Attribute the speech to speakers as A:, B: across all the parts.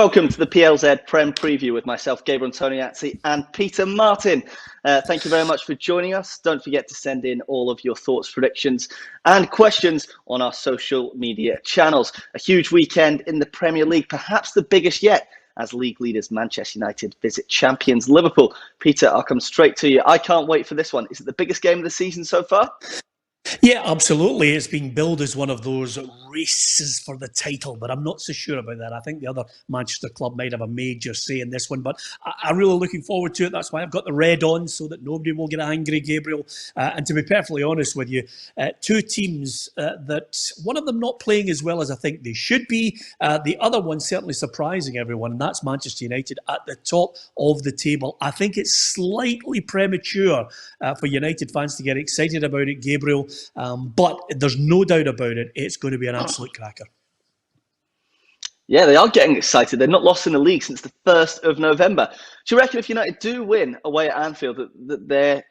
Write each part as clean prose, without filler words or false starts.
A: Welcome to the PLZ Prem Preview with myself, Gabriel Antoniazzi, and Peter Martin. Thank you very much for joining us. Don't forget to send in all of your thoughts, predictions, and questions on our social media channels. A huge weekend in the Premier League, perhaps the biggest yet, as league leaders Manchester United visit champions Liverpool. Peter, I'll come straight to you. I can't wait for this one. Is it the biggest game of the season so far?
B: Yeah, absolutely. It's being billed as one of those races for the title, but I'm not so sure about that. I think the other Manchester club might have a major say in this one, but I'm really looking forward to it. That's why I've got the red on, so that nobody will get angry, Gabriel. And to be perfectly honest with you, two teams that one of them not playing as well as I think they should be. The other one certainly surprising everyone, and that's Manchester United at the top of the table. I think it's slightly premature for United fans to get excited about it, Gabriel. But there's no doubt about it, it's going to be an absolute cracker.
A: Yeah, they are getting excited. They're not lost in the league since the 1st of November. Do you reckon if United do win away at Anfield that they're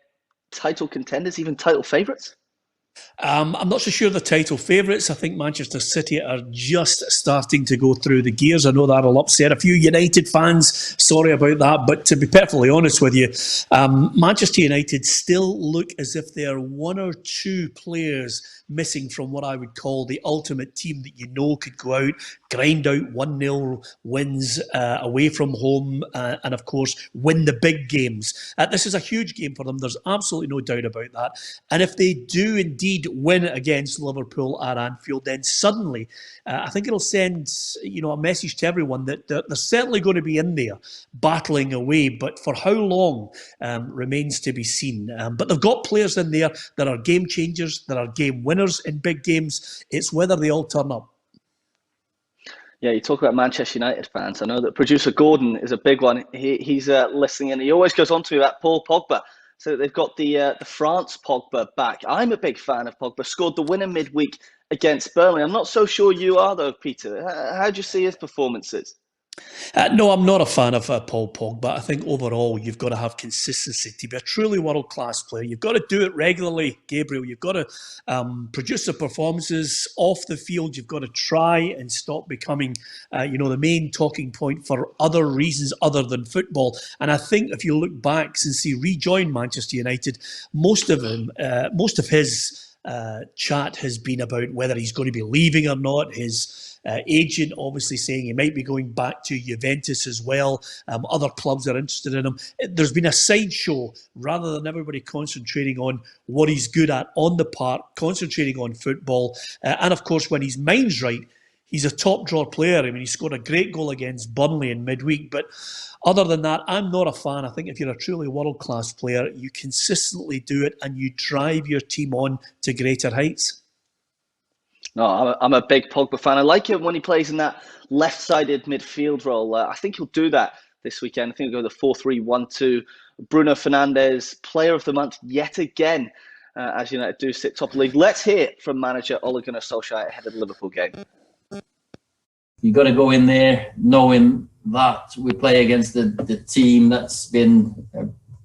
A: title contenders, even title favourites?
B: I'm not so sure the title favourites. I think Manchester City are just starting to go through the gears. I know that'll upset a few United fans. Sorry about that. But to be perfectly honest with you, Manchester United still look as if they are one or two players missing from what I would call the ultimate team that you know could go out, grind out 1-0 wins away from home, and of course win the big games. This is a huge game for them. There's absolutely no doubt about that. And if they do indeed win against Liverpool at Anfield, then suddenly I think it'll send a message to everyone that they're certainly going to be in there battling away, but for how long remains to be seen. But they've got players in there that are game changers, that are game winners in big games. It's whether they all turn up.
A: Yeah, you talk about Manchester United fans. I know that producer Gordon is a big one. He's listening in. He always goes on to me about Paul Pogba. So they've got the France Pogba back. I'm a big fan of Pogba. Scored the winner midweek against Burnley. I'm not so sure you are, though, Peter. How do you see his performances?
B: No, I'm not a fan of Paul Pogba. I think overall you've got to have consistency to be a truly world-class player. You've got to do it regularly, Gabriel. You've got to produce the performances off the field. You've got to try and stop becoming, the main talking point for other reasons other than football. And I think if you look back since he rejoined Manchester United, most of his chat has been about whether he's going to be leaving or not. His agent obviously saying he might be going back to Juventus as well. Other clubs are interested in him. There's been a sideshow rather than everybody concentrating on what he's good at on the park, concentrating on football. And of course, when his mind's right, he's a top draw player. I mean, he scored a great goal against Burnley in midweek. But other than that, I'm not a fan. I think if you're a truly world-class player, you consistently do it and you drive your team on to greater heights.
A: No, I'm a big Pogba fan. I like it when he plays in that left-sided midfield role. I think he'll do that this weekend. I think he'll go the 4-3-1-2. Bruno Fernandes, player of the month yet again, as United do sit top of the league. Let's hear from manager Ole Gunnar Solskjaer ahead of the Liverpool game.
C: You got to go in there knowing that we play against the team that's been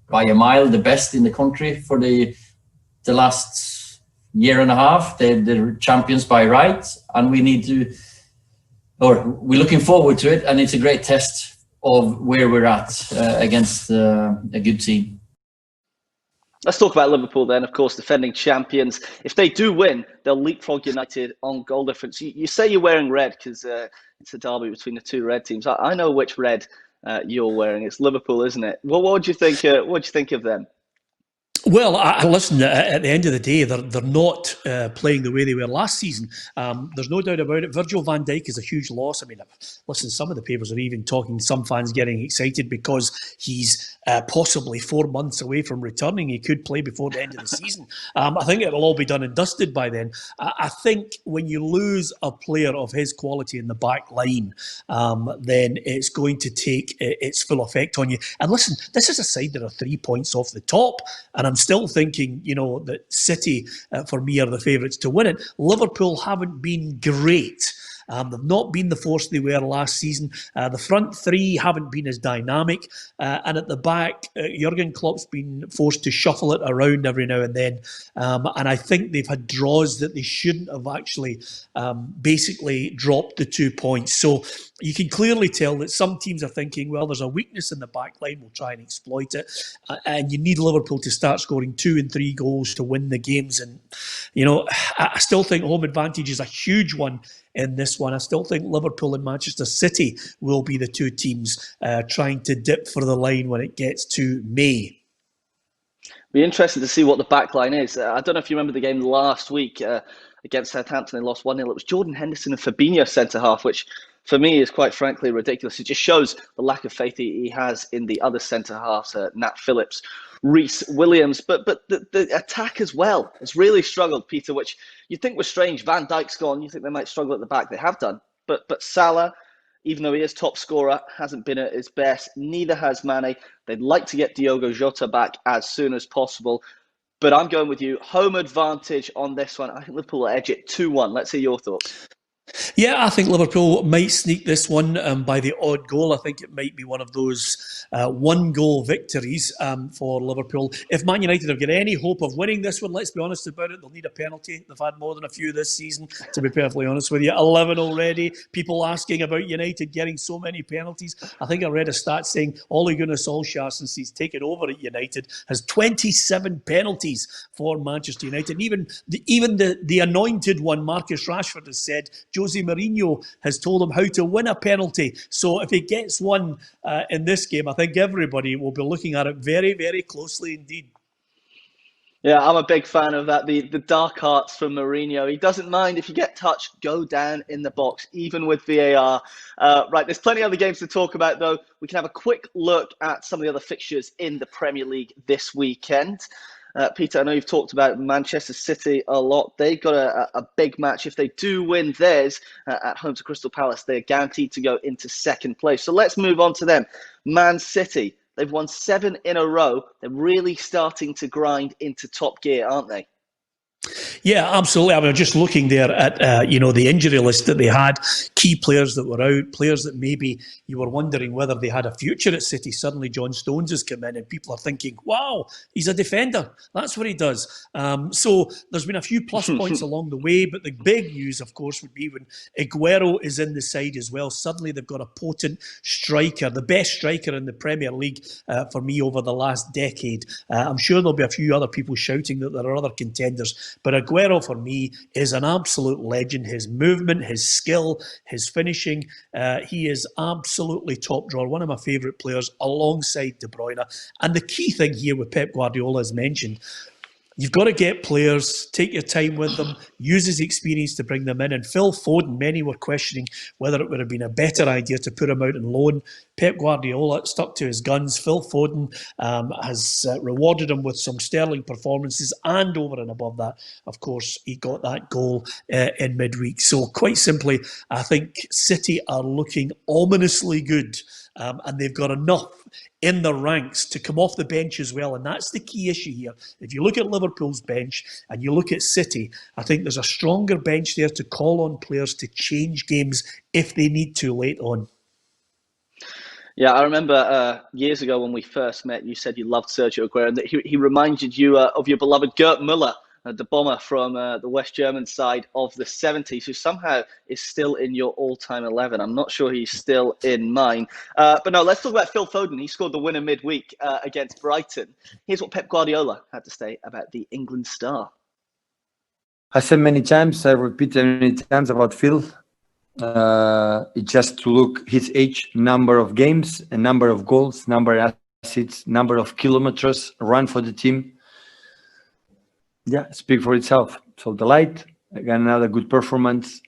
C: by a mile the best in the country for the last year and a half. They're champions by right, and we're looking forward to it, and it's a great test of where we're at against a good team.
A: Let's talk about Liverpool then, of course, defending champions. If they do win, they'll leapfrog United on goal difference. You say you're wearing red because it's a derby between the two red teams. I know which red you're wearing. It's Liverpool, isn't it? Well, what do you think? What do you think of them?
B: Well, listen, at the end of the day, they're not playing the way they were last season. There's no doubt about it. Virgil van Dijk is a huge loss. I mean, listen, some of the papers are even talking, some fans getting excited because he's possibly 4 months away from returning. He could play before the end of the season. I think it'll all be done and dusted by then. I think when you lose a player of his quality in the back line, then it's going to take its full effect on you. And listen, this is a side that are 3 points off the top, and I'm still thinking, that City, for me, are the favourites to win it. Liverpool haven't been great They've not been the force they were last season. The front three haven't been as dynamic. And at the back, Jurgen Klopp's been forced to shuffle it around every now and then. And I think they've had draws that they shouldn't have actually basically dropped the 2 points. So you can clearly tell that some teams are thinking, well, there's a weakness in the back line, we'll try and exploit it. And you need Liverpool to start scoring 2 and 3 goals to win the games. And, I still think home advantage is a huge one in this one. I still think Liverpool and Manchester City will be the two teams trying to dip for the line when it gets to May.
A: Be interesting to see what the back line is. I don't know if you remember the game last week against Southampton. They lost 1-0. It was Jordan Henderson and Fabinho centre-half, which for me is quite frankly ridiculous. It just shows the lack of faith he has in the other centre-halves, Nat Phillips, Reece Williams. But the attack as well has really struggled, Peter, which you'd think was strange. Van Dijk's gone. You think they might struggle at the back. They have done. But Salah, even though he is top scorer, hasn't been at his best. Neither has Mane. They'd like to get Diogo Jota back as soon as possible. But I'm going with you. Home advantage on this one. I think Liverpool will edge it 2-1. Let's hear your thoughts.
B: Yeah, I think Liverpool might sneak this one by the odd goal. I think it might be one of those one-goal victories for Liverpool. If Man United have got any hope of winning this one, let's be honest about it, they'll need a penalty. They've had more than a few this season, to be perfectly honest with you. 11 already. People asking about United getting so many penalties. I think I read a stat saying Ole Gunnar Solskjaer, since he's taken over at United, has 27 penalties for Manchester United. And even the anointed one, Marcus Rashford, has said Jose Mourinho has told him how to win a penalty. So if he gets one in this game, I think everybody will be looking at it very, very closely indeed.
A: Yeah, I'm a big fan of that. The dark arts from Mourinho. He doesn't mind if you get touched, go down in the box, even with VAR. Right, there's plenty of other games to talk about, though. We can have a quick look at some of the other fixtures in the Premier League this weekend. Peter, I know you've talked about Manchester City a lot. They've got a big match. If they do win theirs at home to Crystal Palace, they're guaranteed to go into second place. So let's move on to them. Man City, they've won 7 in a row. They're really starting to grind into top gear, aren't they?
B: Yeah, absolutely. I mean, just looking there at the injury list that they had, key players that were out, players that maybe you were wondering whether they had a future at City. Suddenly, John Stones has come in, and people are thinking, "Wow, he's a defender. That's what he does." So there's been a few plus points along the way, but the big news, of course, would be when Aguero is in the side as well. Suddenly, they've got a potent striker, the best striker in the Premier League for me over the last decade. I'm sure there'll be a few other people shouting that there are other contenders. But Aguero, for me, is an absolute legend. His movement, his skill, his finishing, he is absolutely top drawer. One of my favourite players alongside De Bruyne. And the key thing here with Pep Guardiola, as mentioned, you've got to get players, take your time with them, use his experience to bring them in. And Phil Foden, many were questioning whether it would have been a better idea to put him out on loan. Pep Guardiola stuck to his guns. Phil Foden has rewarded him with some sterling performances, and over and above that, of course, he got that goal in midweek. So quite simply, I think City are looking ominously good. And they've got enough in the ranks to come off the bench as well. And that's the key issue here. If you look at Liverpool's bench and you look at City, I think there's a stronger bench there to call on players to change games if they need to late on.
A: Yeah, I remember years ago when we first met, you said you loved Sergio Aguero, and that he reminded you of your beloved Gerd Müller, the bomber from the West German side of the 70s, who somehow is still in your all-time 11. I'm not sure he's still in mine. But no, let's talk about Phil Foden. He scored the winner midweek against Brighton. Here's what Pep Guardiola had to say about the England star.
D: I said many times, I repeat many times about Phil. It's just to look his age, number of games, and number of goals, number of assists, number of kilometers run for the team. Yeah, speak for itself. So the light, again, another good performance.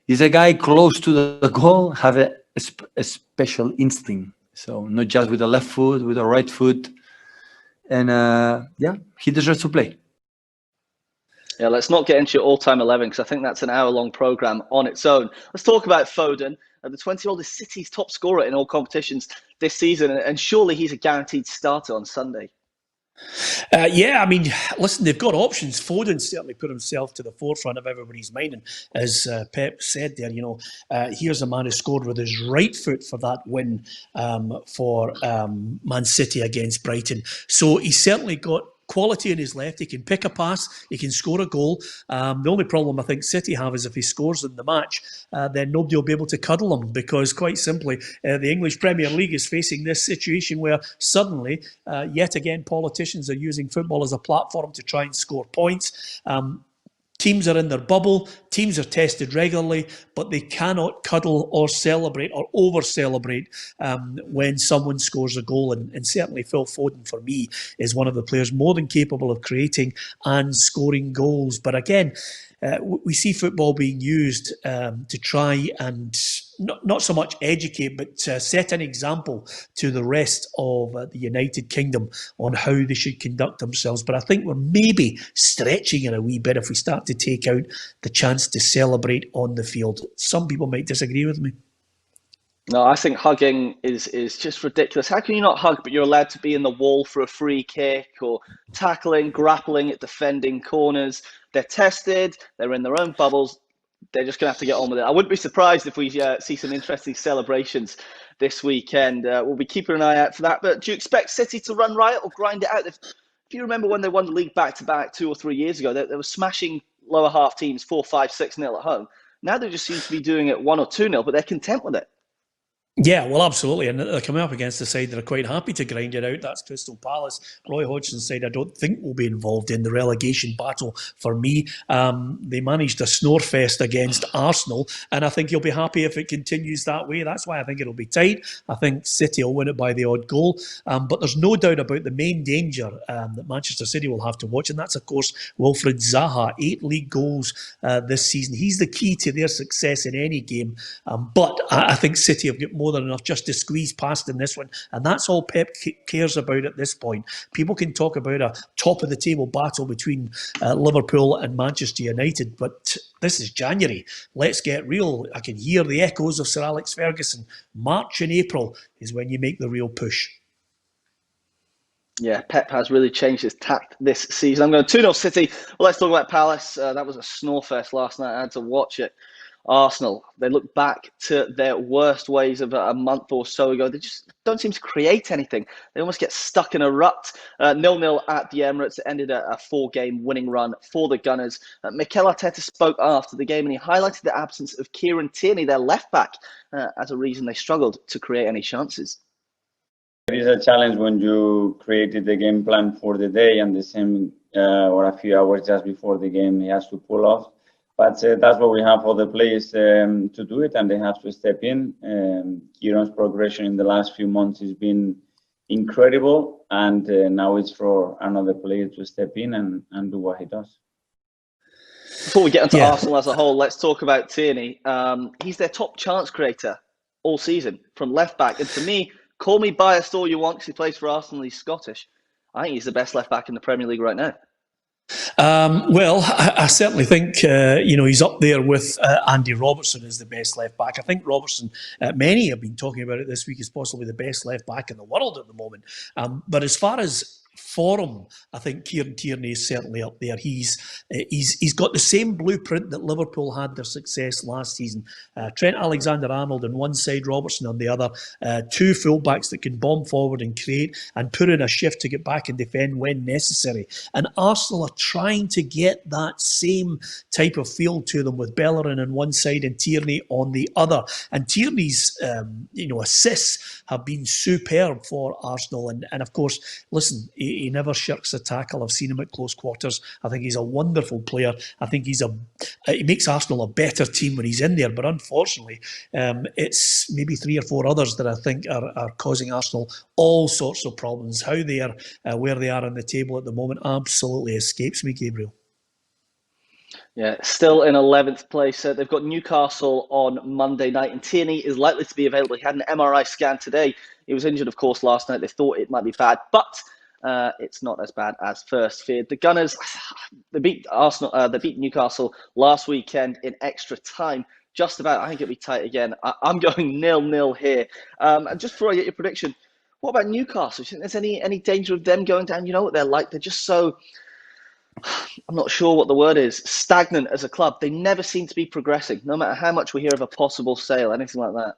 D: He's a guy close to the goal, have a special instinct. So not just with the left foot, with the right foot. And he deserves to play.
A: Yeah, let's not get into your all-time 11 because I think that's an hour-long programme on its own. Let's talk about Foden. The 20-year-old is City's top scorer in all competitions this season, and surely he's a guaranteed starter on Sunday.
B: Yeah, I mean, listen, they've got options. Foden certainly put himself to the forefront of everybody's mind. And as Pep said there, here's a man who scored with his right foot for that win for Man City against Brighton. So he's certainly got quality in his left. He can pick a pass. He can score a goal. The only problem I think City have is if he scores in the match, then nobody will be able to cuddle him, because quite simply, the English Premier League is facing this situation where suddenly, yet again, politicians are using football as a platform to try and score points. Teams are in their bubble, teams are tested regularly, but they cannot cuddle or celebrate or over-celebrate when someone scores a goal. And certainly Phil Foden, for me, is one of the players more than capable of creating and scoring goals. But again, we see football being used to try and not so much educate, but set an example to the rest of the United Kingdom on how they should conduct themselves. But I think we're maybe stretching it a wee bit if we start to take out the chance to celebrate on the field. Some people might disagree with me.
A: No, I think hugging is just ridiculous. How can you not hug, but you're allowed to be in the wall for a free kick, or tackling, grappling at defending corners? They're tested, they're in their own bubbles. They're just going to have to get on with it. I wouldn't be surprised if we see some interesting celebrations this weekend. We'll be keeping an eye out for that. But do you expect City to run riot or grind it out? If you remember when they won the league back-to-back 2 or 3 years ago, they were smashing lower half teams 4-5, 6-0 at home. Now they just seem to be doing it 1 or 2-0, but they're content with it.
B: Yeah, well, absolutely. And they're coming up against a side that are quite happy to grind it out. That's Crystal Palace. Roy Hodgson's side, I don't think will be involved in the relegation battle for me. They managed a snore fest against Arsenal, and I think you'll be happy if it continues that way. That's why I think it'll be tight. I think City will win it by the odd goal. But there's no doubt about the main danger that Manchester City will have to watch, and that's, of course, Wilfried Zaha. 8 league goals this season. He's the key to their success in any game. But I think City have got more than enough just to squeeze past in this one, and that's all Pep cares about at this point. People can talk about a top of the table battle between Liverpool and Manchester United, but this is January. Let's get real. I can hear the echoes of Sir Alex Ferguson. March and April is when you make the real push.
A: Yeah, Pep has really changed his tact this season. I'm going 2-0 City. Well, let's talk about Palace. That was a snore fest last night. I had to watch it. Arsenal, they look back to their worst ways of a month or so ago. They just don't seem to create anything. They almost get stuck in a rut. 0-0 at the Emirates. It ended a 4-game winning run for the Gunners. Mikel Arteta spoke after the game, and he highlighted the absence of Kieran Tierney, their left-back, as a reason they struggled to create any chances.
E: It is a challenge when you created the game plan for the day, and the same or a few hours just before the game he has to pull off. But that's what we have for the players to do it, and they have to step in. Kieran's progression in the last few months has been incredible, and now it's for another player to step in and do what he does.
A: Before we get into Arsenal as a whole, let's talk about Tierney. He's their top chance creator all season from left back, and for me, call me biased all you want because he plays for Arsenal, he's Scottish. I think he's the best left back in the Premier League right now.
B: Well, I certainly think he's up there with Andy Robertson as the best left back. I think Robertson, many have been talking about it this week, is possibly the best left back in the world at the moment. But as far as form, I think Kieran Tierney is certainly up there. He's got the same blueprint that Liverpool had their success last season. Trent Alexander-Arnold on one side, Robertson on the other. 2 fullbacks that can bomb forward and create and put in a shift to get back and defend when necessary. And Arsenal are trying to get that same type of feel to them with Bellerin on one side and Tierney on the other. And Tierney's assists have been superb for Arsenal. And of course, listen, he never shirks a tackle. I've seen him at close quarters. I think he's a wonderful player. I think he makes Arsenal a better team when he's in there. But unfortunately, it's maybe 3 or 4 others that I think are causing Arsenal all sorts of problems. How they are, where they are on the table at the moment, absolutely escapes me, Gabriel.
A: Yeah, still in 11th place. They've got Newcastle on Monday night, and Tierney is likely to be available. He had an MRI scan today. He was injured, of course, last night. They thought it might be bad, but it's not as bad as first feared. The Gunners, they beat Arsenal. They beat Newcastle last weekend in extra time. Just about. I think it'll be tight again. I'm going 0-0 here. And just before I get your prediction, What about Newcastle? Do you think there's any danger of them going down? You know what they're like? They're just so, I'm not sure what the word is, stagnant as a club. They never seem to be progressing, no matter how much we hear of a possible sale, anything like that.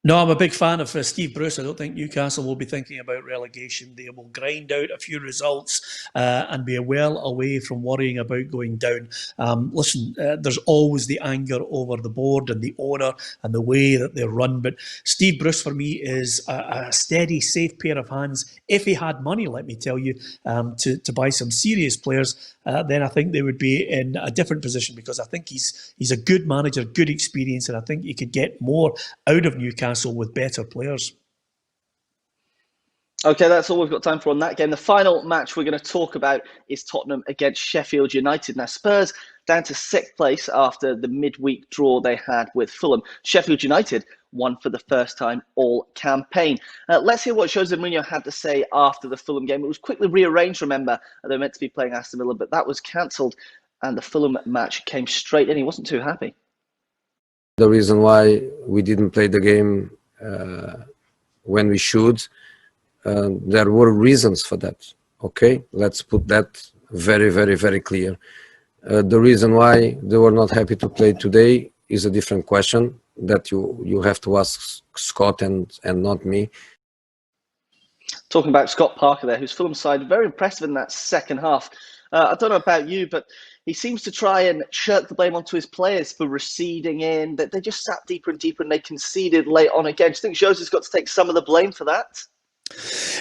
B: No, I'm a big fan of Steve Bruce. I don't think Newcastle will be thinking about relegation. They will grind out a few results and be well away from worrying about going down. Listen, there's always the anger over the board and the owner and the way that they're run. But Steve Bruce, for me, is a steady, safe pair of hands. If he had money, let me tell you, to buy some serious players, then I think they would be in a different position, because I think he's a good manager, good experience, and I think he could get more out of Newcastle with better players.
A: Okay, that's all we've got time for on that game. The final match we're going to talk about is Tottenham against Sheffield United. Now, Spurs down to 6th place after the midweek draw they had with Fulham. Sheffield United won for the first time all campaign. Let's hear what Jose Mourinho had to say after the Fulham game. It was quickly rearranged, remember. They were meant to be playing Aston Villa, but that was cancelled, and the Fulham match came straight in. He wasn't too happy.
F: The reason why we didn't play the game when we should, there were reasons for that. Okay, let's put that very, very, very clear. The reason why they were not happy to play today is a different question that you have to ask Scott and not me.
A: Talking about Scott Parker there, who's Fulham side, very impressive in that second half. I don't know about you, but he seems to try and shirk the blame onto his players for receding in. That they just sat deeper and deeper, and they conceded late on again. Do you think Jose's got to take some of the blame for that?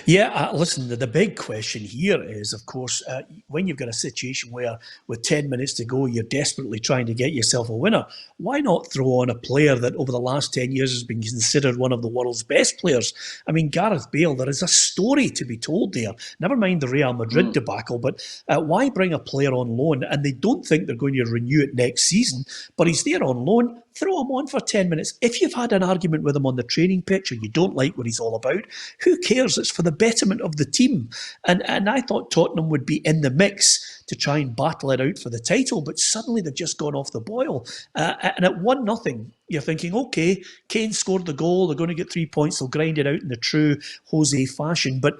B: Yeah, listen, the big question here is, of course, when you've got a situation where with 10 minutes to go, you're desperately trying to get yourself a winner, why not throw on a player that over the last 10 years has been considered one of the world's best players? I mean, Gareth Bale, there is a story to be told there. Never mind the Real Madrid debacle, but why bring a player on loan? And they don't think they're going to renew it next season, but he's there on loan. Throw him on for 10 minutes. If you've had an argument with him on the training pitch and you don't like what he's all about, who cares? It's for the betterment of the team. And I thought Tottenham would be in the mix to try and battle it out for the title, but suddenly they've just gone off the boil. And at 1-0, you're thinking, okay, Kane scored the goal, they're going to get 3 points, they'll grind it out in the true Jose fashion. But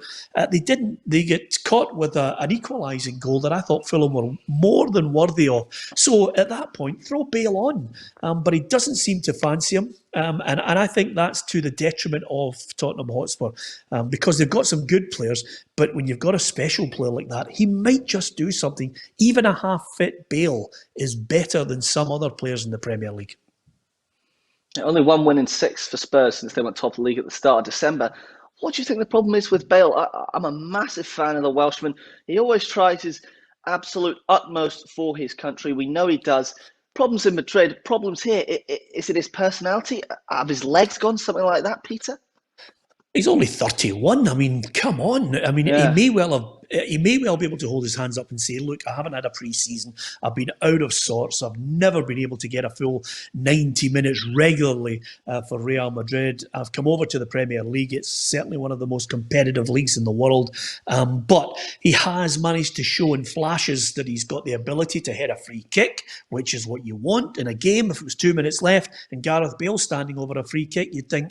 B: they didn't. They get caught with an equalising goal that I thought Fulham were more than worthy of. So at that point, throw Bale on. But he doesn't seem to fancy him. And I think that's to the detriment of Tottenham Hotspur, because they've got some good players, but when you've got a special player like that, he might just do something. Even a half-fit Bale is better than some other players in the Premier League.
A: Only one win in 6 for Spurs since they went top of the league at the start of December. What do you think the problem is with Bale? I'm a massive fan of the Welshman. He always tries his absolute utmost for his country. We know he does. Problems in Madrid, problems here. Is it his personality? Have his legs gone? Something like that, Peter?
B: He's only 31. I mean, come on. I mean,
A: Yeah.
B: he may well be able to hold his hands up and say, look, I haven't had a pre-season. I've been out of sorts. I've never been able to get a full 90 minutes regularly for Real Madrid. I've come over to the Premier League. It's certainly one of the most competitive leagues in the world. But he has managed to show in flashes that he's got the ability to hit a free kick, which is what you want in a game. If it was 2 minutes left and Gareth Bale standing over a free kick, you'd think,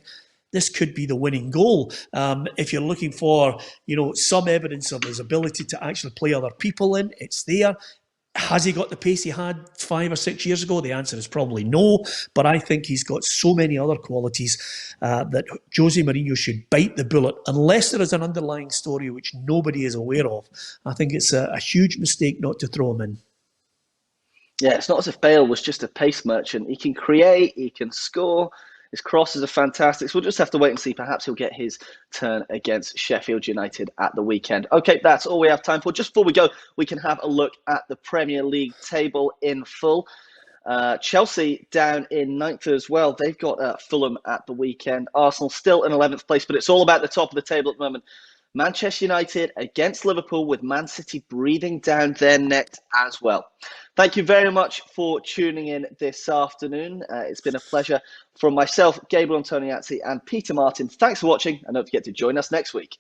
B: this could be the winning goal. If you're looking for, some evidence of his ability to actually play other people in, it's there. Has he got the pace he had 5 or 6 years ago? The answer is probably no. But I think he's got so many other qualities that Jose Mourinho should bite the bullet, unless there is an underlying story which nobody is aware of. I think it's a huge mistake not to throw him in.
A: Yeah, it's not as if Bale was just a pace merchant. He can create, he can score. His crosses are fantastic. So we'll just have to wait and see. Perhaps he'll get his turn against Sheffield United at the weekend. Okay, that's all we have time for. Just before we go, we can have a look at the Premier League table in full. Chelsea down in 9th as well. They've got Fulham at the weekend. Arsenal still in 11th place, but it's all about the top of the table at the moment. Manchester United against Liverpool, with Man City breathing down their necks as well. Thank you very much for tuning in this afternoon. It's been a pleasure from myself, Gabriel Antoniazzi, and Peter Martin. Thanks for watching, and don't forget to join us next week.